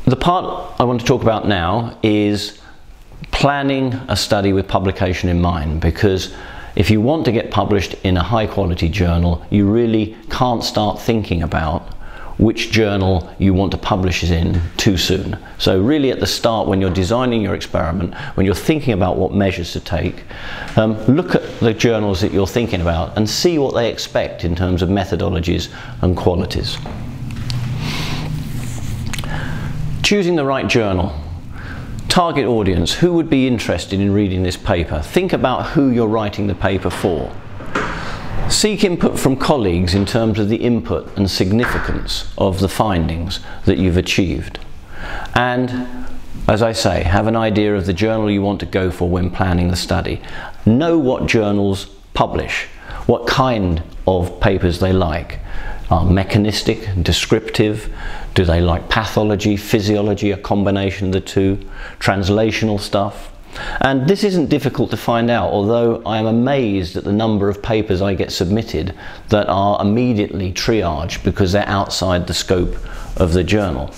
The part I want to talk about now is planning a study with publication in mind, because if you want to get published in a high quality journal, you really can't start thinking about which journal you want to publish it in too soon. So really at the start, when you're designing your experiment, when you're thinking about what measures to take, look at the journals that you're thinking about and see what they expect in terms of methodologies and qualities. Choosing the right journal. Target audience. Who would be interested in reading this paper? Think about who you're writing the paper for. Seek input from colleagues in terms of the input and significance of the findings that you've achieved. And, as I say, have an idea of the journal you want to go for when planning the study. Know what journals publish, what kind of papers they like. Are mechanistic, descriptive? Do they like pathology, physiology, a combination of the two? Translational stuff? And this isn't difficult to find out, although I am amazed at the number of papers I get submitted that are immediately triaged because they're outside the scope of the journal.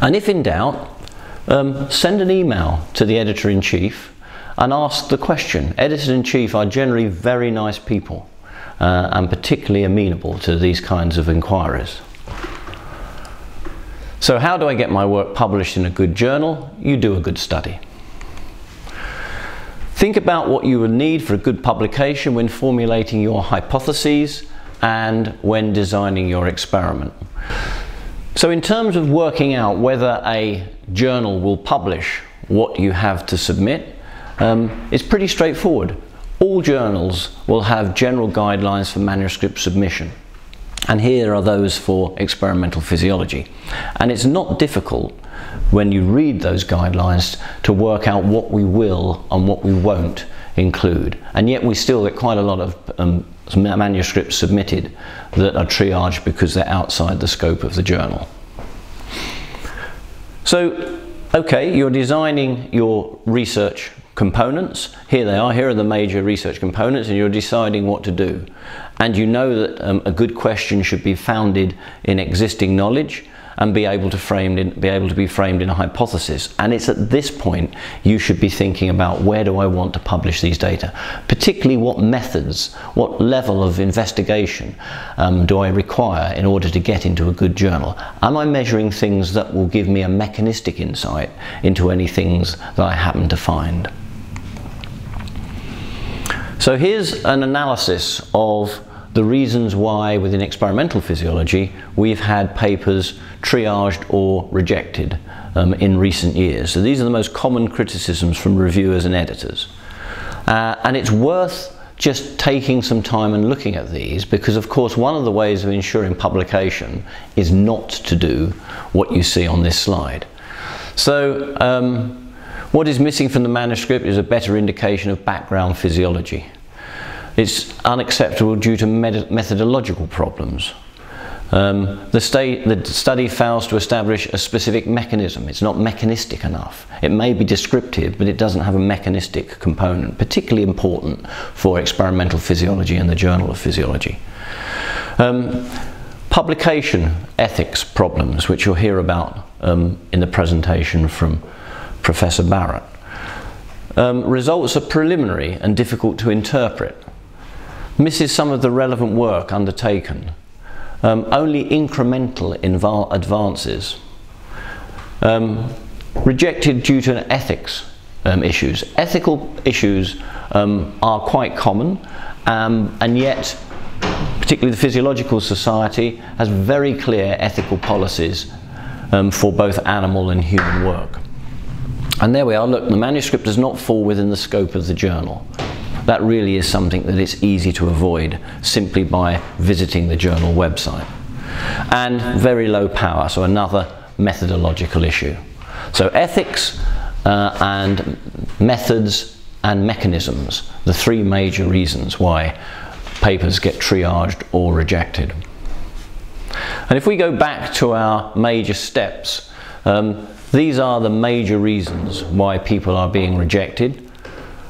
And if in doubt, send an email to the editor-in-chief and ask the question. Editors-in-chief are generally very nice people. And particularly amenable to these kinds of inquiries. So how do I get my work published in a good journal? You do a good study. Think about what you will need for a good publication when formulating your hypotheses and when designing your experiment. So in terms of working out whether a journal will publish what you have to submit, it's pretty straightforward. All journals will have general guidelines for manuscript submission, and here are those for experimental physiology. And it's not difficult when you read those guidelines to work out what we will and what we won't include, and yet we still get quite a lot of manuscripts submitted that are triaged because they're outside the scope of the journal. So, okay, you're designing your research components. Here they are, here are the major research components, and you're deciding what to do. And you know that a good question should be founded in existing knowledge and be able to be framed in a hypothesis. And it's at this point you should be thinking about, where do I want to publish these data? Particularly what methods, what level of investigation do I require in order to get into a good journal? Am I measuring things that will give me a mechanistic insight into any things that I happen to find? So here's an analysis of the reasons why within experimental physiology we've had papers triaged or rejected in recent years. So these are the most common criticisms from reviewers and editors. And it's worth just taking some time and looking at these, because of course one of the ways of ensuring publication is not to do what you see on this slide. So what is missing from the manuscript is a better indication of background physiology. It's unacceptable due to methodological problems. The study fails to establish a specific mechanism. It's not mechanistic enough. It may be descriptive, but it doesn't have a mechanistic component, particularly important for experimental physiology and the Journal of Physiology. Publication ethics problems, which you'll hear about in the presentation from Professor Barrett. Results are preliminary and difficult to interpret. Misses some of the relevant work undertaken. Only incremental advances. Rejected due to ethics issues. Ethical issues are quite common, and yet particularly the Physiological Society has very clear ethical policies for both animal and human work. And there we are, look, the manuscript does not fall within the scope of the journal. That really is something that it's easy to avoid simply by visiting the journal website. And very low power, so another methodological issue. So ethics and methods and mechanisms, the three major reasons why papers get triaged or rejected. And if we go back to our major steps, these are the major reasons why people are being rejected.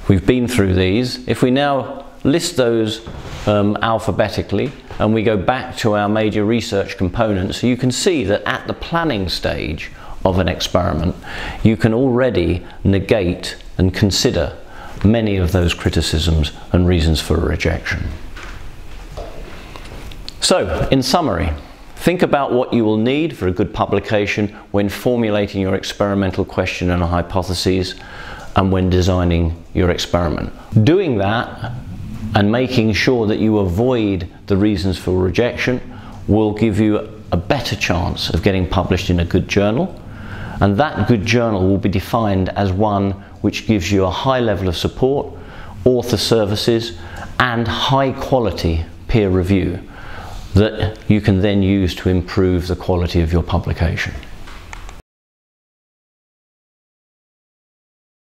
We've been through these. If we now list those alphabetically and we go back to our major research components, you can see that at the planning stage of an experiment, you can already negate and consider many of those criticisms and reasons for rejection. So, in summary, think about what you will need for a good publication when formulating your experimental question and hypotheses and when designing your experiment. Doing that and making sure that you avoid the reasons for rejection will give you a better chance of getting published in a good journal, and that good journal will be defined as one which gives you a high level of support, author services, and high quality peer review that you can then use to improve the quality of your publication.